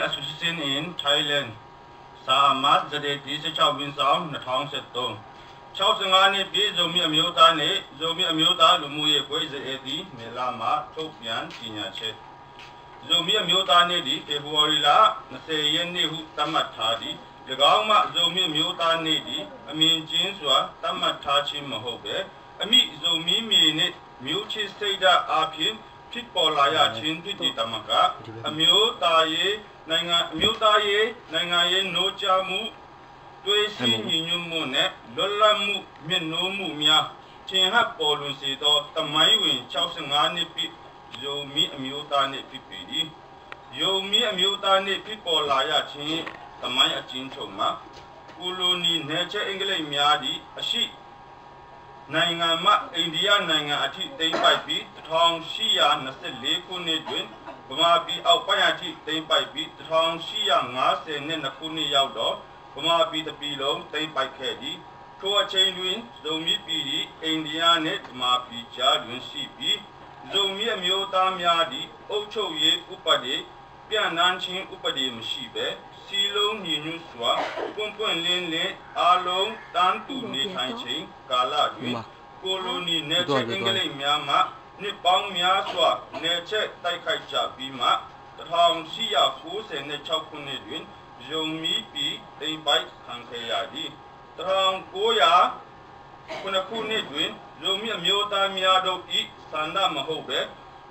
Association in Thailand สามารถจะได้ที่จะชาววินซาวในท้องเสร็จตรงชาวสังกัดนี้ปีจะมีอเมริกาเนี่ยจะมีอเมริกาลุมุยกุยจะเอดีเมลามาทุกอย่างที่เนี่ยเช่จะมีอเมริกาเนี่ยดีเฟบรุยละนั่นเสียนนี่หุตมัดท่าดีเดี๋ยวก็มาจะมีอเมริกาเนี่ยดีอเมริกันส่วนตมัดท่าชิมมาหกเบอเมริจะมีเนี่ยมิวชิสเตดาอาพินพิษปอลายาชินพิธีตมักะอเมริกาเย่ในงานอเมริกาเย่ในงานเย่โนจามุด้วยสิ่งยิ่งมุ่งเนี่ยลดละมุเมียนโนมุเมียเช่นฮับปอลุนสีต่อทำไมวินชาวสังกัดนี้ปีโยมีอเมริกาเนี่ยปีปีดีโยมีอเมริกาเนี่ยปีปอลายาชินทำไมอาจินชมมากุลนีเนเชอังกฤษมีอาดีอาชีในงานมาอินเดียในงานอาทิตย์เต็มไปปีทองชียานัสเลคุเนดวินประมาปีเอาไปอาทิตย์เต็มไปปีทองชียางาเซนเนนักคุเนียาวดอประมาปีตะปีลงเต็มไปแค่ดีทั่วเชิงวินโจมีปีดีอินเดียเนตมาปีจาดุนสีปีโจมีอเมริกามีอาดีโอโชเยอุปเดเปียนันชิงอุปเดมชีเบสีลงนินุสวะปุ่นปุ่นเล่นเล่นอาลงตันตูนิทันชิงกาลาดุนโคโลนีเนเชอังกฤษมีอามานิปังมีอาสวะเนเชไตไคจาปีมาทองชียาฟูเซเนชาวคุเนดุนโจมีปีเต็มไปขังเขียดีทองโกยาคุณคุเนดุนโจมีอเมริกามีอาดูอีสันดามโฮเบ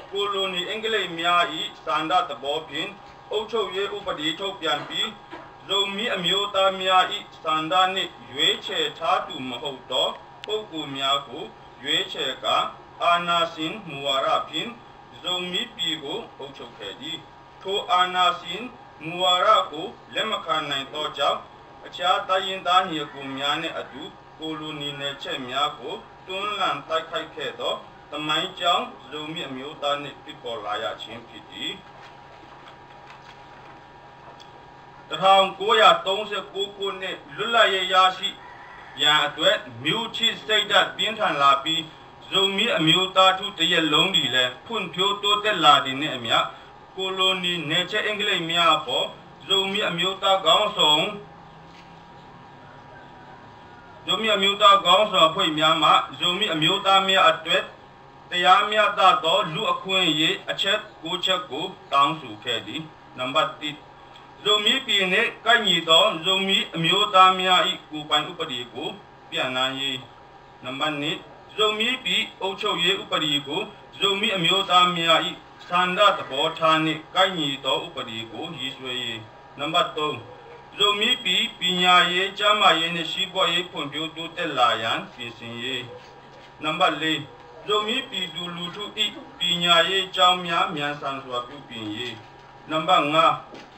โคโลนีอังกฤษมีอาอีสันดาตบอพินโอโชเยอุปเดชเปียนปีโจมีอเมริกามีอาอีสันดานิเวเชทาตุมโฮโตปุกุมีอากูเวเชกาอานาสินมัวราพินโจมีปีกูโอโชเคดีทัวอานาสินมัวรากูเลมคานในต่อเจ้าอาชาตายินตาเหียกูมีอาเนอดูโคโลนีเนเชมีอากูตุนลันไตไคเคโตทำไมเจ้าโจมีอเมริกาเนี่ยปิดปอลายาชิมพิธีทางกูอยากตรงเสียกูคนเนี่ยลุลายยาชียาตัวมิวชิสเตดัดเปลี่ยนทันลาปีโจมีอเมริกาทุกที่ลงดีเลยพุ่นพิวตัวเตลาดิเนี่ยมีอะโคโลนีเนเชอังกฤษมีอะพอโจมีอเมริกากองส่งโจมีอเมริกากองส่งพ่อยมีมาโจมีอเมริกามีอะตัวแต่ยามีอะตาต่อลูกคุยเย่อเช็ดกูเช็ดกูตั้งสุขแค่ดีนับบัดติโจมีปีนี้ก็ยีต่อโจมีอเมริกามีอีกกูไปอุปดีกูเปลี่ยนนายนับบัดนี้โจมีปีโอโชเยอุปดีกูโจมีอเมริกามีอีกสันดาตบอทานิก็ยีต่ออุปดีกูยิสเวย์นับบัดตรงโจมีปีปัญญาเยจามาเยเนชีบอยพุ่นพิวตัวเตลายันฟิสิเยนับบัดเลยโจมีปีดูลูทุอีปัญญาเยจามีมีอันสันสวะพิวปิเยนับบัดงา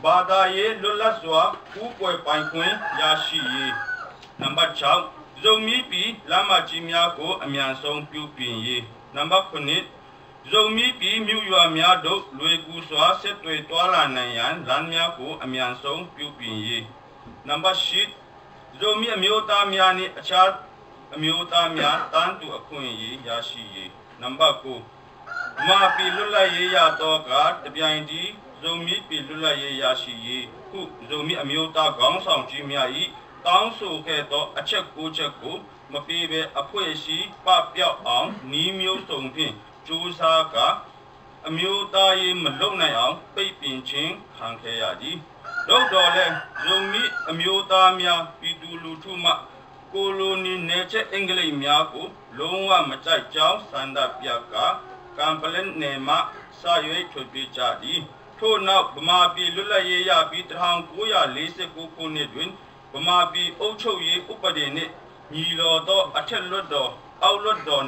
บาดาเยลุลัสวะผู้ป่วยปังควนยาชีเยนับบัดเช้าโจมีปีลามาจิมีอาโกอเมียนทรงพิวปิเยนับบัดคนนี้โจมีปีมิวยัวมีอาโดลุยกุสวะเซตวยตัวลานัยยันลันมีอาโกอเมียนทรงพิวปิเยนับบัดชิดโจมีอเมริกามีอานิอาชาอเมริกามีอาตันตุอคุยเยยาชีเยนับบัดกูมาปีลุลายยาโตกาตะเบียนดีโจมีปีลุลายยาชีเยคุโจมีอเมริกากองสองจีมีอาอีตั้งสุขแค่โตอาเชกูเชกูมาปีเบอภัยชีป้าเปียวอ่างนิมิวส่งพินจูซากาอเมริกาเยมันลงในอ่างไปปินชิงขังแค่ยาดีดอกดอเลโจมีอเมริกามีอาปีดูลูทุมาโคโลนีเนเชอังกฤษมีอากูลงว่ามาใจเจ้าสันดาเปียกาการเปลี่ยนเนมาสายเวทุบิจาดีထို့နောက်ဗမာပြည်လွတ်လပ်ရေးရပြီး1949ခုနှစ်တွင်ဗမာပြည်အုပ်ချုပ်ရေးဥပဒေနှင့်ညီတော်သောအထက်လွှတ်တော်အောက်လွှတ်တော်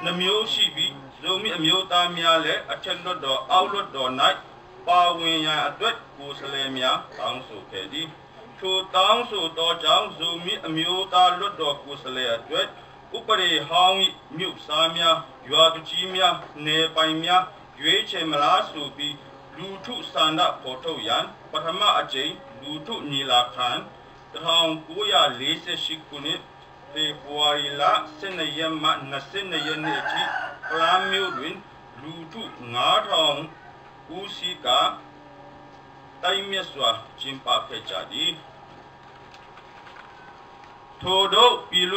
နှမျိုးရှိပြီးဇိုမီအမျိုးသားများလည်းအထက်လွှတ်တော်အောက်လွှတ်တော်၌ပါဝင်ရန်အတွက်ကိုယ်စားလှယ်များတောင်းဆိုခဲ့သည်ထိုတောင်းဆိုသောကြောင့်ဇိုမီအမျိုးသားလွှတ်တော်ကိုယ်စားလှယ်အတွက်ဥပဒေဟောင်းမြို့စားများရွာသူကြီးများနယ်ပိုင်များရွေးချယ်မလားဆိုပြီးလူထုစန္ဒပေါ်ထုတ်ရန်ပထမအကြိမ်လူထုညီလာခံ1948ခုနှစ်ဖေဖော်ဝါရီလ12ရက်မှ22ရက်နေ့အထိကလမ်းမြို့တွင်လူထု9000ဦးစီးက တိုင်မြတ်စွာကျင်းပခဲ့ကြသည်ထို့သောပြည်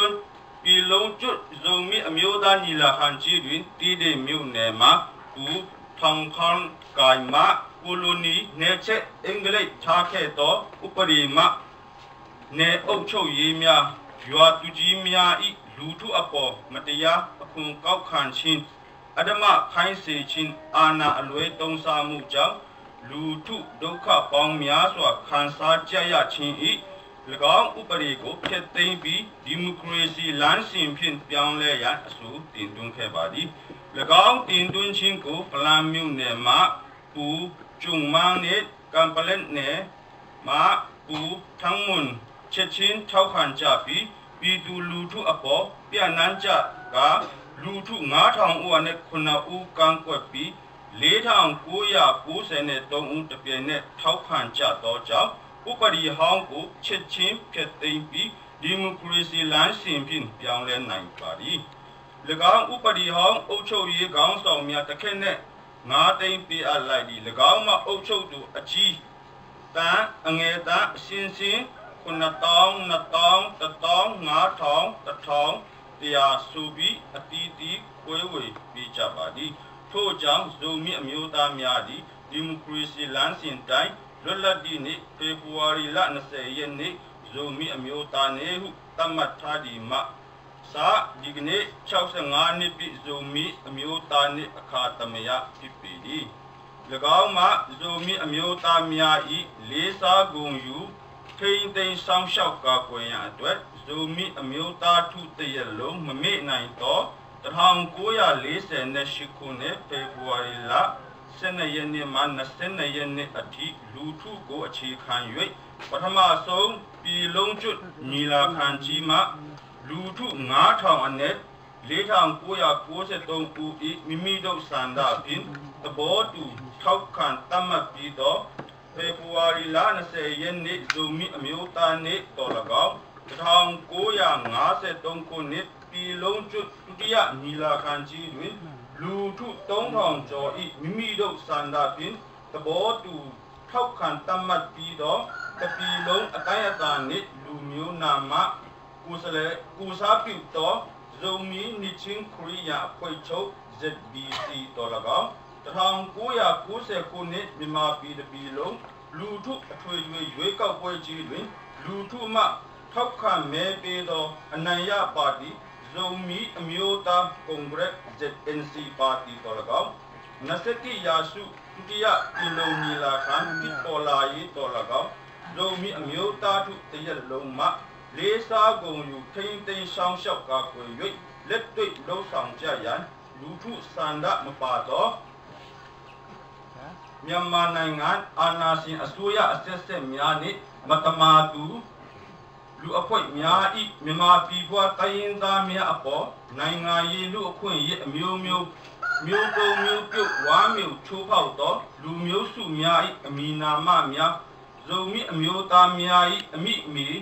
လုံးကျွတ်ဇုံမီအမျိုးသားညီလာခံကြီးတွင်တည်တဲ့မြို့နယ်မှာထောင်ခန်းကိုင်မှကိုလိုနီနယ်ချက်အင်္ဂလိပ်ထားခဲ့သောဥပဒေမှနယ်အုပ်ချုပ်ရေးများရွာသူကြီးများ၏လူထုအပေါ်မတရားအခွန်ကောက်ခံခြင်းအဓမ္မခိုင်းစေခြင်းအာဏာအလွဲသုံးစားမှုကြောင့်လူထုဒုက္ခပေါင်းများစွာခံစားကြရခြင်း၏၎င်းဥပဒေကိုဖျက်သိမ်းပြီးဒီမိုကရေစီလမ်းစဉ်ဖြင့်ပြောင်းလဲရန်အဆိုတင်သွင်းခဲ့ပါသည်၎င်းတင်သွင်းခြင်းကိုပလန်မြို့နယ်မှပူကျုံမန်းနှင့်ကမ်ပလက်နယ်မှပူထန်းမွန်ချက်ချင်းထောက်ခံကြပြီးပြည်သူလူထုအပေါ်ပြန့်နှံ့ကြကလူထု9000ဦးနဲ့9ဦးကန့်ကွက်ပြီး4993ဦးတပြိုင်နက်ထောက်ခံကြသောကြောင့်ဥပဒေဟောင်းကိုချက်ချင်းဖျက်သိမ်းပြီးဒီမိုကရေစီလမ်းစဉ်ဖြင့်ပြောင်းလဲနိုင်ပါသည်၎င်းဥပဒေဟောင်းအုပ်ချုပ်ရေးခေါင်းဆောင်များတစ်ခက်နဲ့9သိန်းပေးအပ်လိုက်သည်၎င်းမှအုပ်ချုပ်သူအကြီးတန်းအငယ်တန်းအစဉ်စဉ်9000 2000 1000 5000 တရားဆိုပြီးအတီးတီးကွဲဝေပေးကြပါသည်ထို့ကြောင့်ဇုံမီအမျိုးသားများသည်ဒီမိုကရေစီလမ်းစဉ်တိုင်းလွတ်လပ်သည့်နေ့ဖေဖော်ဝါရီလ20ရက်နေ့ဇုံမီအမျိုးသားနေ့ဟုသတ်မှတ်ထားသည်မှဒီကနေ့65နှစ်ပြည့်ဇုံမီအမျိုးသားနေ့အခါသမယဖြစ်ပေသည်၎င်းမှဇုံမီအမျိုးသားများ၏လေးစားဂုဏ်ယူထိန်းသိမ်းဆောင်ရှောက်ကာကွယ်ရန်အတွက်ဇုံမီအမျိုးသားထုတရက်လုံးမမေ့နိုင်သော1948ခုနှစ်ဖေဖော်ဝါရီလ12ရက်နေ့မှ22ရက်နေ့အထိလူထုကိုအခြေခံ၍ပထမဆုံးပြည်လုံးကျွတ်ညီလာခံကြီးမှလူထု9000အနက်4993ဦး၏မိမိတို့ဆန္ဒဖြင့်သဘောတူထောက်ခံသတ်မှတ်ပြီးသောဖေဖော်ဝါရီလ20ရက်နေ့ဇုံမီအမျိုးသားနေ့တော်၎င်း1953ခုနှစ်ပြည်လုံးကျွတ်ဒုတိယညီလာခံကြီးတွင်လူထု3000ကျော်၏မိမိတို့ဆန္ဒဖြင့်သဘောတူထောက်ခံသတ်မှတ်ပြီးသောတပြည်လုံးအတိုင်းအတာနှင့်လူမျိုးနာမကိုစားပြုသောဇုံမီနိချင်းခရီးယာအဖွဲ့ချုပ် ZBC တော်၎င်း1990ခုနှစ်မြန်မာပြည်တစ်ပြည်လုံးလူထုအထွေထွေရွေးကောက်ပွဲကြီးတွင်လူထုမှထောက်ခံမဲပေးသောအနိုင်ရပါတီဇုံမီအမျိုးသားကွန်ဂရက် ZNC ပါတီတော်၎င်း20ရာစုဒုတိယပြည်လုံးညီလာခံဖြစ်ပေါ်လာရေးတော်၎င်းဇုံမီအမျိုးသားထုတရက်လုံးမှလေးစားဂုဏ်ယူထိန်းသိမ်းဆောင်ရှောက်ကာကွယ်၍လက်တွေ့လှုပ်ဆောင်ကြရန်လူထုဆန္ဒမပါသောမြန်မာနိုင်ငံအာဏာရှင်အစိုးရအဆက်ဆက်များနှင့်မတမာသူလူအဖွဲ့များ၏မြန်မာပြည်ပွားတိုင်းရင်းသားများအပေါ်နိုင်ငံရေးလူအခွင့်အရေးအမျိုးမျိုးတုံမျိုးပြုတ်ဝါမျိုးချိုးဖောက်သောလူမျိုးစုများ၏အမည်နာမများဇုံမီအမျိုးသားများ၏အမိအမည်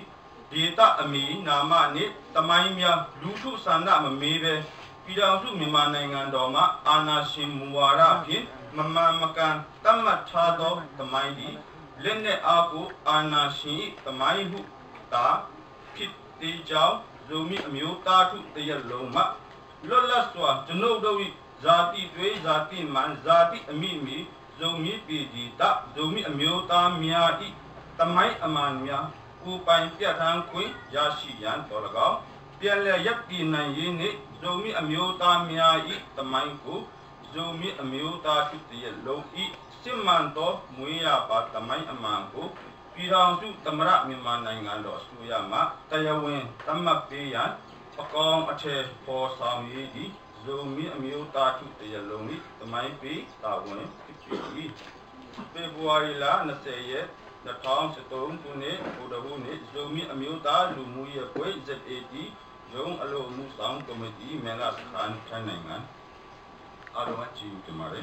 ဒေတာအမည်နာမနှင့်တမိုင်းများလူထုဆန္ဒမမေးပဲပြည်ထောင်စုမြန်မာနိုင်ငံတော်မှအာဏာရှင်မူဝါဒဖြင့်မမှန်မကန်တတ်မှတ်ထားသောတမိုင်းသည်လက်နက်အားကိုအာဏာရှင်၏တမိုင်းဟုသာဖြစ်သေးကြောင်းဇုံမီအမျိုးသားထုတရက်လုံးမှလွတ်လပ်စွာကျွန်ုပ်တို့၏ဇာတိတွေဇာတိမှန်ဇာတိအမိမီဇုံမီပြည်ဒီတဇုံမီအမျိုးသားများ၏တမိုင်းအမှန်များကိုပိုင်ပြဋ္ဌာန်းခွင့်ရရှိရန်တော်၎င်းပြန်လည်ရပ်တည်နိုင်ရေးနှင့်ဇုံမီအမျိုးသားများ၏တမိုင်းကိုဇုံမီအမျိုးသားထုတရက်လုံး၏စစ်မှန်သောမွေးရပါတမိုင်းအမှန်ကိုပြည်ထောင်စုသမရမြန်မာနိုင်ငံတော်အစိုးရမှတရားဝင်သတ်မှတ်ပေးရန်အကောင်အထည်ပေါ်ဆောင်ရည်သည်ဇုံမီအမျိုးသားထုတရက်လုံး၏တမိုင်းပေးတာဝန်ဖြစ်ပေ၏ဖေဖော်ဝါရီလ20ရက်2013ခုနှစ်ဗုဒ္ဓဟူးနေ့ဇုံမီအမျိုးသားလူမှုရေးအဖွဲ့ ZAD ရုံးအလို့မှုဆောင်ကော်မတီမင်္ဂလာခမ်းထိုင်းနိုင်ငံအားလုံးအကြည့်ကြပါရစေ